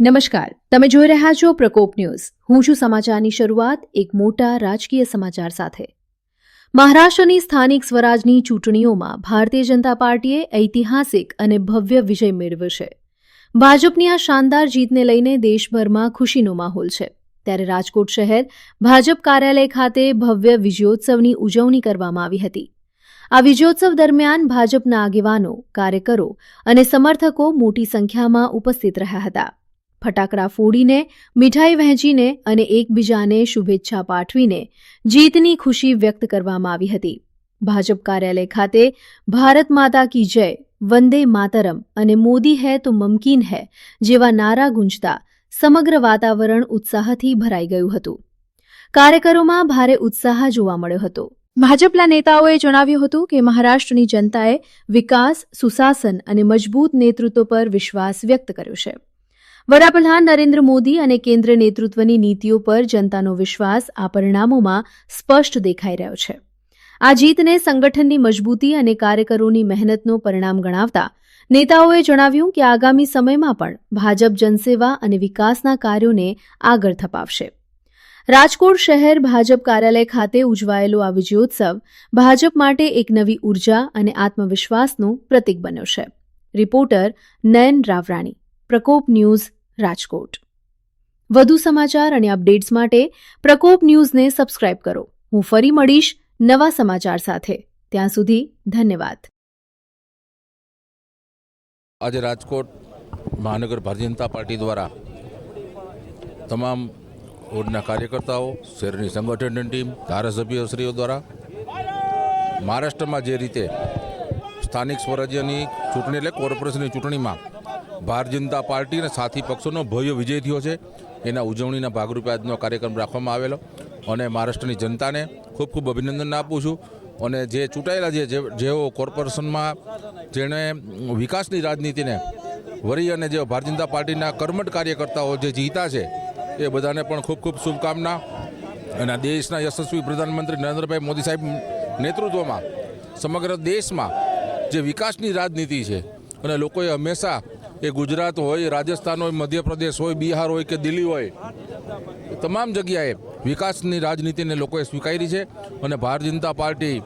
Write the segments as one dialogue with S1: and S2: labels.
S1: નમસ્કાર, તમે જોઈ રહ્યા છો પ્રકોપ ન્યૂઝ. હું છું સમાચારની શરૂઆત એક મોટા રાજકીય સમાચાર સાથે. મહારાષ્ટ્રની સ્થાનિક સ્વરાજની ચૂંટણીઓમાં ભારતીય જનતા પાર્ટીએ ઐતિહાસિક અને ભવ્ય વિજય મેળવ્યો છે. ભાજપની આ શાનદાર જીતને લઈને દેશભરમાં ખુશીનો માહોલ છે. ત્યારે રાજકોટ શહેર ભાજપ કાર્યાલય ખાતે ભવ્ય વિજયોત્સવની ઉજવણી કરવામાં આવી હતી. આ વિજયોત્સવ દરમિયાન ભાજપના આગેવાનો, કાર્યકરો અને સમર્થકો મોટી સંખ્યામાં ઉપસ્થિત રહ્યા હતા. ફટાકડા ફોડીને, મીઠાઈ વહેંચીને અને એકબીજાને શુભેચ્છા પાઠવીને જીતની ખુશી વ્યક્ત કરવામાં આવી હતી. ભાજપ કાર્યાલય ખાતે ભારત માતા કી જય, વંદે માતરમ અને મોદી હૈ તો મમકીન હૈ જેવા નારા ગુંજતા સમગ્ર વાતાવરણ ઉત્સાહથી ભરાઈ ગયું હતું. કાર્યકરોમાં ભારે ઉત્સાહ જોવા મળ્યો હતો. ભાજપના નેતાઓએ જણાવ્યું હતું કે મહારાષ્ટ્રની જનતાએ વિકાસ, સુશાસન અને મજબૂત નેતૃત્વ પર વિશ્વાસ વ્યક્ત કર્યો છે. વડાપ્રધાન નરેન્દ્ર મોદી અને કેન્દ્ર નેતૃત્વની નીતિઓ પર જનતાનો વિશ્વાસ આ પરિણામોમાં સ્પષ્ટ દેખાઈ રહ્યો છે. આ જીતને સંગઠનની મજબૂતી અને કાર્યકરોની મહેનતનો પરિણામ ગણાવતા નેતાઓએ જણાવ્યું કે આગામી સમયમાં પણ ભાજપ જનસેવા અને વિકાસના કાર્યોને આગળ ધપાવશે. રાજકોટ શહેર ભાજપ કાર્યાલય ખાતે ઉજવાયેલો આ વિજયોત્સવ ભાજપ માટે એક નવી ઉર્જા અને આત્મવિશ્વાસનું પ્રતીક બન્યો છે. રિપોર્ટર નયન રાવરાણી, પ્રકોપ ન્યૂઝ, રાજકોટ. વધુ સમાચાર અને અપડેટ્સ માટે પ્રકોપ ન્યૂઝને સબસ્ક્રાઇબ કરો. હું ફરી મળીશ નવા સમાચાર સાથે. ત્યાં સુધી ધન્યવાદ.
S2: આજે રાજકોટ મહાનગર ભારતીય જનતા પાર્ટી દ્વારા તમામ વોર્ડના કાર્યકર્તાઓ, શહેરની સંગઠનની ટીમ, ધારાસભ્યશ્રીઓ દ્વારા મહારાષ્ટ્રમાં જે રીતે સ્થાનિક સ્વરાજ્યની ચૂંટણી એટલે કોર્પોરેશનની ચૂંટણીમાં ભારતીય જનતા પાર્ટી અને સાથી પક્ષોનો ભવ્ય વિજય થયો છે, એના ઉજવણીના ભાગરૂપે આજનો કાર્યક્રમ રાખવામાં આવેલો. અને મહારાષ્ટ્રની જનતાને ખૂબ ખૂબ અભિનંદન આપું છું. અને જે ચૂંટાયેલા જેઓ કોર્પોરેશનમાં જેણે વિકાસની રાજનીતિને વરી અને જે ભારતીય જનતા પાર્ટીના કર્મઠ કાર્યકર્તાઓ જે જીતા છે એ બધાને પણ ખૂબ ખૂબ શુભકામના. અને દેશના યશસ્વી પ્રધાનમંત્રી નરેન્દ્રભાઈ મોદી સાહેબ નેતૃત્વમાં સમગ્ર દેશમાં જે વિકાસની રાજનીતિ છે અને લોકોએ હંમેશા એ ગુજરાત હોય, રાજસ્થાન હોય, મધ્યપ્રદેશ હોય, બિહાર હોય કે દિલ્હી હોય, તમામ જગ્યાએ વિકાસની રાજનીતિને લોકોએ સ્વીકારી છે. અને ભારતીય જનતા પાર્ટી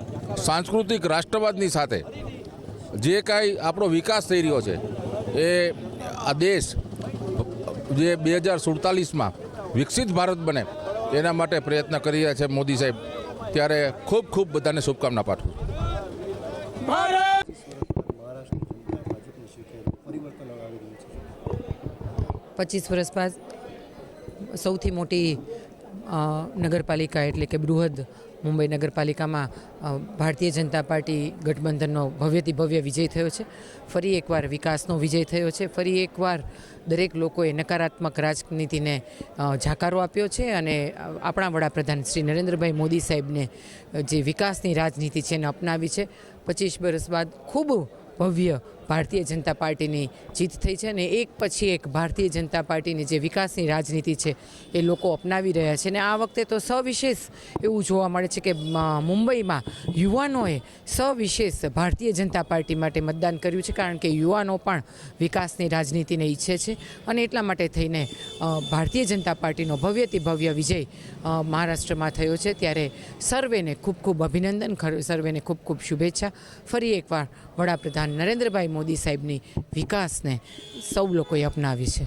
S2: સાંસ્કૃતિક રાષ્ટ્રવાદની સાથે જે કાંઈ આપણો વિકાસ થઈ રહ્યો છે એ આ દેશ જે 2047માં વિકસિત ભારત બને એના માટે પ્રયત્ન કરી રહ્યા છે મોદી સાહેબ. ત્યારે ખૂબ ખૂબ બધાને શુભકામના પાઠવું.
S3: 25 વર્ષ બાદ સૌથી મોટી નગરપાલિકા એટલે કે બૃહદ મુંબઈ નગરપાલિકામાં ભારતીય જનતા પાર્ટી ગઠબંધનનો ભવ્યથી ભવ્ય વિજય થયો છે. ફરી એકવાર વિકાસનો વિજય થયો છે. ફરી એકવાર દરેક લોકોએ નકારાત્મક રાજનીતિને જાકારો આપ્યો છે અને આપણા વડાપ્રધાન શ્રી નરેન્દ્રભાઈ મોદી સાહેબને જે વિકાસની રાજનીતિ છે એને અપનાવી છે. 25 વર્ષ બાદ ખૂબ ભવ્ય ભારતીય જનતા પાર્ટીની જીત થઈ છે અને એક પછી એક ભારતીય જનતા પાર્ટીની જે વિકાસની રાજનીતિ છે એ લોકો અપનાવી રહ્યા છે. અને આ વખતે તો સવિશેષ એવું જોવા મળે છે કે મુંબઈમાં યુવાનોએ સવિશેષ ભારતીય જનતા પાર્ટી માટે મતદાન કર્યું છે, કારણ કે યુવાનો પણ વિકાસની રાજનીતિને ઈચ્છે છે. અને એટલા માટે થઈને ભારતીય જનતા પાર્ટીનો ભવ્યથી ભવ્ય વિજય મહારાષ્ટ્રમાં થયો છે. ત્યારે સર્વેને ખૂબ ખૂબ અભિનંદન, સર્વેને ખૂબ ખૂબ શુભેચ્છા. ફરી એકવાર વડાપ્રધાન નરેન્દ્રભાઈ મોદી સાહેબની વિકાસને સૌ લોકોએ અપનાવી છે.